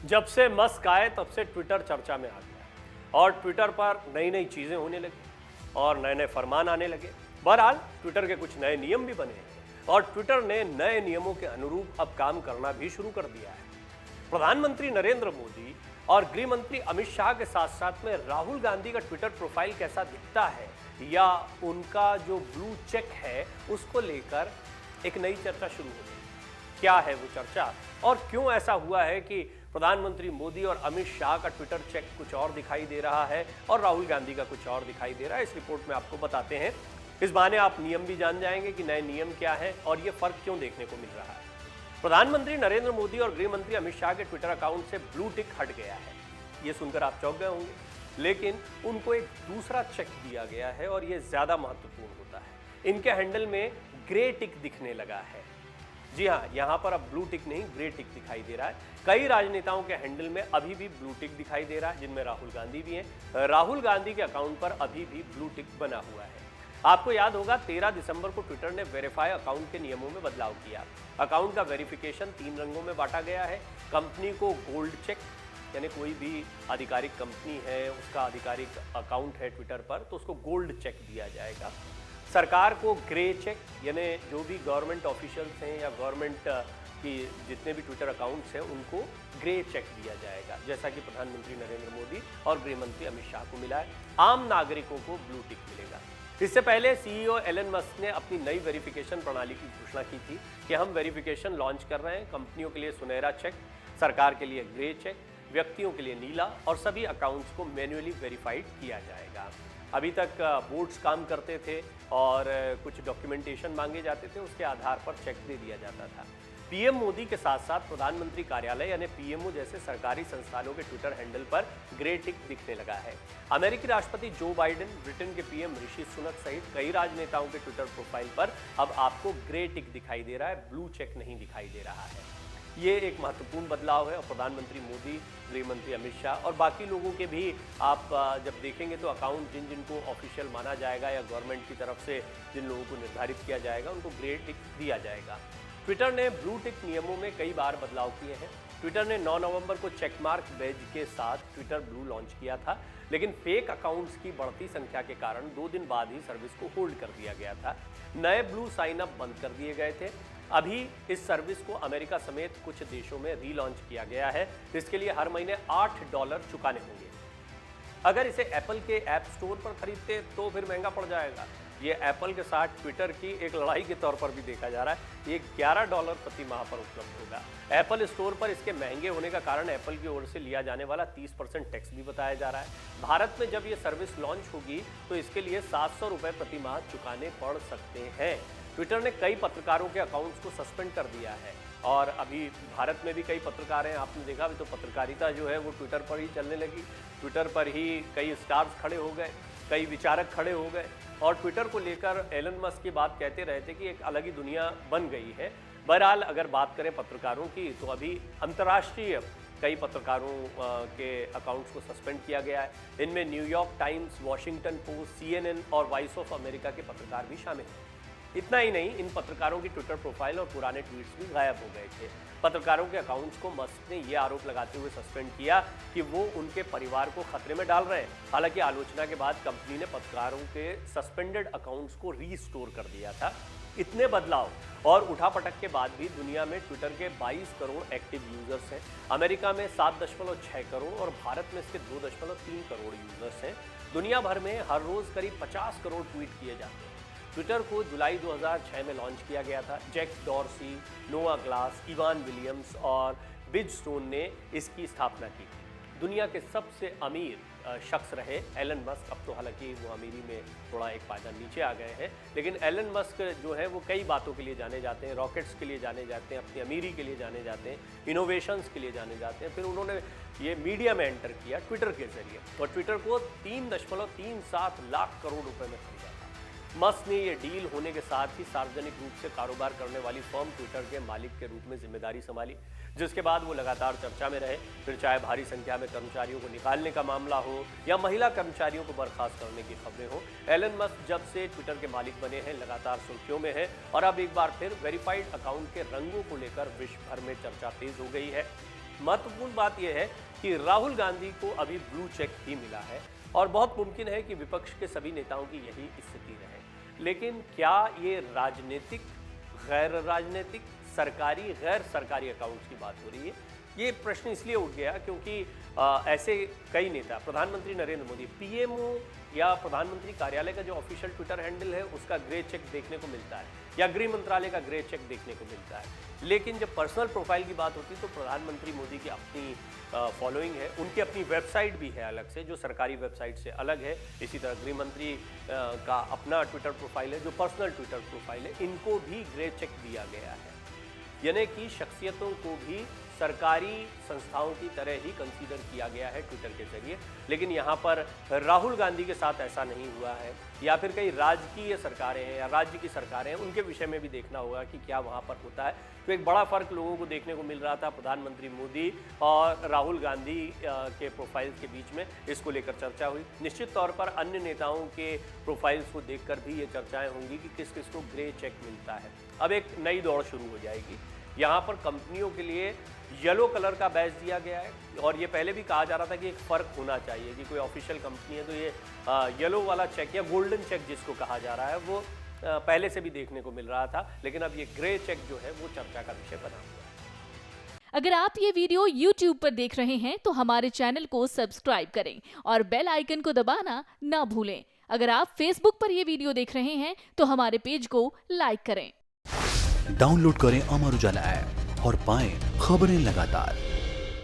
जब से मस्क आए तब से ट्विटर चर्चा में आ गया और ट्विटर पर नई नई चीजें होने लगी और नए नए फरमान आने लगे। बहरहाल ट्विटर के कुछ नए नियम भी बने हैं और ट्विटर ने नए नियमों के अनुरूप अब काम करना भी शुरू कर दिया है। प्रधानमंत्री नरेंद्र मोदी और गृह मंत्री अमित शाह के साथ साथ में राहुल गांधी का ट्विटर प्रोफाइल कैसा दिखता है या उनका जो ब्लू चेक है उसको लेकर एक नई चर्चा शुरू हो गई। क्या है वो चर्चा और क्यों ऐसा हुआ है कि प्रधानमंत्री मोदी और अमित शाह का ट्विटर चेक कुछ और दिखाई दे रहा है और राहुल गांधी का कुछ और दिखाई दे रहा है, इस रिपोर्ट में आपको बताते हैं। इस बहाने आप नियम भी जान जाएंगे कि नए नियम क्या है और ये फर्क क्यों देखने को मिल रहा है। प्रधानमंत्री नरेंद्र मोदी और गृह मंत्री अमित शाह के ट्विटर अकाउंट से ब्लू टिक हट गया है। ये सुनकर आप चौंक गए होंगे, लेकिन उनको एक दूसरा चेक दिया गया है और ये ज्यादा महत्वपूर्ण होता है। इनके हैंडल में ग्रे टिक दिखने लगा है। जी हाँ, यहाँ पर अब ब्लू टिक नहीं ग्रे टिक दिखाई दे रहा है। कई राजनेताओं के हैंडल में अभी भी ब्लू टिक दिखाई दे रहा है, जिनमें राहुल गांधी भी हैं। राहुल गांधी के अकाउंट पर अभी भी ब्लू टिक बना हुआ है। आपको याद होगा 13 दिसंबर को ट्विटर ने वेरीफाई अकाउंट के नियमों में बदलाव किया। अकाउंट का वेरिफिकेशन 3 रंगों में बांटा गया है। कंपनी को गोल्ड चेक, यानी कोई भी आधिकारिक कंपनी है उसका आधिकारिक अकाउंट है ट्विटर पर तो उसको गोल्ड चेक दिया जाएगा। सरकार को ग्रे चेक, यानी जो भी गवर्नमेंट ऑफिशियल्स हैं या गवर्नमेंट की जितने भी ट्विटर अकाउंट्स हैं उनको ग्रे चेक दिया जाएगा, जैसा कि प्रधानमंत्री नरेंद्र मोदी और गृह मंत्री अमित शाह को मिला है। आम नागरिकों को ब्लू टिक मिलेगा। इससे पहले सीईओ एलन मस्क ने अपनी नई वेरिफिकेशन प्रणाली की घोषणा की थी कि हम वेरिफिकेशन लॉन्च कर रहे हैं। कंपनियों के लिए सुनहरा चेक, सरकार के लिए ग्रे चेक, व्यक्तियों के लिए नीला और सभी अकाउंट्स को मैन्युअली वेरीफाइड किया जाएगा। अभी तक बोर्ड्स काम करते थे और कुछ डॉक्यूमेंटेशन मांगे जाते थे, उसके आधार पर चेक दे दिया जाता था। पीएम मोदी के साथ साथ प्रधानमंत्री कार्यालय यानी पीएमओ जैसे सरकारी संस्थानों के ट्विटर हैंडल पर ग्रे टिक दिखने लगा है। अमेरिकी राष्ट्रपति जो बाइडेन, ब्रिटेन के पीएम ऋषि सुनक सहित कई राजनेताओं के ट्विटर प्रोफाइल पर अब आपको ग्रे टिक दिखाई दे रहा है, ब्लू चेक नहीं दिखाई दे रहा है। ये एक महत्वपूर्ण बदलाव है और प्रधानमंत्री मोदी, गृह मंत्री अमित शाह और बाकी लोगों के भी आप जब देखेंगे तो अकाउंट जिनको ऑफिशियल माना जाएगा या गवर्नमेंट की तरफ से जिन लोगों को निर्धारित किया जाएगा उनको ग्रे टिक दिया जाएगा। ट्विटर ने ब्लू टिक नियमों में कई बार बदलाव किए हैं। ट्विटर ने 9 नवंबर को चेकमार्क बैज के साथ ट्विटर ब्लू लॉन्च किया था, लेकिन फेक अकाउंट्स की बढ़ती संख्या के कारण 2 दिन बाद ही सर्विस को होल्ड कर दिया गया था। नए ब्लू साइन अप बंद कर दिए गए थे। अभी इस सर्विस को अमेरिका समेत कुछ देशों में रीलॉन्च किया गया है। इसके लिए हर महीने $8 चुकाने होंगे। अगर इसे एप्पल के ऐप स्टोर पर खरीदते तो फिर महंगा पड़ जाएगा। ये एप्पल के साथ ट्विटर की एक लड़ाई के तौर पर भी देखा जा रहा है। ये $11 प्रति माह पर उपलब्ध होगा। एप्पल स्टोर पर इसके महंगे होने का कारण एप्पल की ओर से लिया जाने वाला 30% टैक्स भी बताया जा रहा है। भारत में जब ये सर्विस लॉन्च होगी तो इसके लिए ₹700 प्रति माह चुकाने पड़ सकते हैं। ट्विटर ने कई पत्रकारों के अकाउंट्स को सस्पेंड कर दिया है और अभी भारत में भी कई पत्रकार हैं। आपने देखा भी तो पत्रकारिता जो है वो ट्विटर पर ही चलने लगी। ट्विटर पर ही कई स्टार्स खड़े हो गए, कई विचारक खड़े हो गए और ट्विटर को लेकर एलन मस्क की बात कहते रहे थे कि एक अलग ही दुनिया बन गई है। बहरहाल अगर बात करें पत्रकारों की तो अभी अंतर्राष्ट्रीय कई पत्रकारों के अकाउंट्स को सस्पेंड किया गया है। इनमें New York times, Washington post, CNN और वॉइस ऑफ अमेरिका के पत्रकार भी शामिल हैं। इतना ही नहीं, इन पत्रकारों की ट्विटर प्रोफाइल और पुराने ट्वीट्स भी गायब हो गए थे। पत्रकारों के अकाउंट्स को मस्क ने यह आरोप लगाते हुए सस्पेंड किया कि वो उनके परिवार को खतरे में डाल रहे हैं। हालांकि आलोचना के बाद कंपनी ने पत्रकारों के सस्पेंडेड अकाउंट्स को रीस्टोर कर दिया था। इतने बदलाव और उठापटक के बाद भी दुनिया में ट्विटर के 22 करोड़ एक्टिव यूजर्स हैं। अमेरिका में 7.6 करोड़ और भारत में इसके 2.3 करोड़ यूजर्स हैं। दुनिया भर में हर रोज करीब 50 करोड़ ट्वीट किए जाते हैं। ट्विटर को जुलाई 2006 में लॉन्च किया गया था। जैक डॉर्सी, नोआ ग्लास, इवान विलियम्स और बिज स्टोन ने इसकी स्थापना की थी। दुनिया के सबसे अमीर शख्स रहे एलन मस्क। अब तो हालांकि वो अमीरी में थोड़ा एक पायदान नीचे आ गए हैं, लेकिन एलन मस्क जो है वो कई बातों के लिए जाने जाते हैं। रॉकेट्स के लिए जाने जाते हैं, अपनी अमीरी के लिए जाने जाते हैं, इनोवेशंस के लिए जाने जाते हैं। फिर उन्होंने ये मीडिया में एंटर किया ट्विटर के जरिए और ट्विटर को 3.37 लाख करोड़ रुपए में खरीदा था। मस्क ने ये डील होने के साथ ही सार्वजनिक रूप से कारोबार करने वाली फर्म ट्विटर के मालिक के रूप में जिम्मेदारी संभाली, जिसके बाद वो लगातार चर्चा में रहे। फिर चाहे भारी संख्या में कर्मचारियों को निकालने का मामला हो या महिला कर्मचारियों को बर्खास्त करने की खबरें हो, एलन मस्क जब से ट्विटर के मालिक बने हैं लगातार सुर्खियों में है और अब एक बार फिर वेरीफाइड अकाउंट के रंगों को लेकर विश्व भर में चर्चा तेज हो गई है। महत्वपूर्ण बात यह है कि राहुल गांधी को अभी ब्लू चेक ही मिला है और बहुत मुमकिन है कि विपक्ष के सभी नेताओं की यही स्थिति रहे। लेकिन क्या ये राजनीतिक, गैर राजनीतिक, सरकारी, गैर सरकारी अकाउंट्स की बात हो रही है? ये प्रश्न इसलिए उठ गया क्योंकि ऐसे कई नेता, प्रधानमंत्री नरेंद्र मोदी, पीएमओ या प्रधानमंत्री कार्यालय का जो ऑफिशियल ट्विटर हैंडल है उसका ग्रे चेक देखने को मिलता है या गृह मंत्रालय का ग्रे चेक देखने को मिलता है। लेकिन जब पर्सनल प्रोफाइल की बात होती है तो प्रधानमंत्री मोदी की अपनी फॉलोइंग है, उनकी अपनी वेबसाइट भी है अलग से, जो सरकारी वेबसाइट से अलग है। इसी तरह गृह मंत्री का अपना ट्विटर प्रोफाइल है, जो पर्सनल ट्विटर प्रोफाइल है, इनको भी ग्रे चेक दिया गया है। यानी कि शख्सियतों को भी सरकारी संस्थाओं की तरह ही कंसीडर किया गया है ट्विटर के जरिए। लेकिन यहाँ पर राहुल गांधी के साथ ऐसा नहीं हुआ है, या फिर कई राजकीय सरकारें हैं या राज्य की सरकारें हैं, उनके विषय में भी देखना होगा कि क्या वहाँ पर होता है। तो एक बड़ा फर्क लोगों को देखने को मिल रहा था प्रधानमंत्री मोदी और राहुल गांधी के प्रोफाइल्स के बीच में, इसको लेकर चर्चा हुई। निश्चित तौर पर अन्य नेताओं के प्रोफाइल्स को देखकर भी ये चर्चाएं होंगी कि किस किस को ग्रे चेक मिलता है। अब एक नई दौड़ शुरू हो जाएगी। यहाँ पर कंपनियों के लिए येलो कलर का बैज दिया गया है और ये पहले भी कहा जा रहा था कि एक फ़र्क होना चाहिए कि कोई ऑफिशियल कंपनी है तो ये येलो वाला चेक या गोल्डन चेक जिसको कहा जा रहा है वो पहले से भी देखने को मिल रहा था। लेकिन अब ये ग्रे चेक जो है वो चर्चा का विषय बना हुआ है। अगर आप ये वीडियो YouTube पर देख रहे हैं तो हमारे चैनल को सब्सक्राइब करें और बेल आइकन को दबाना ना भूलें। अगर आप Facebook पर ये वीडियो देख रहे हैं तो हमारे पेज को लाइक करें। डाउनलोड करें अमर उजाला ऐप और पाएं खबरें लगातार।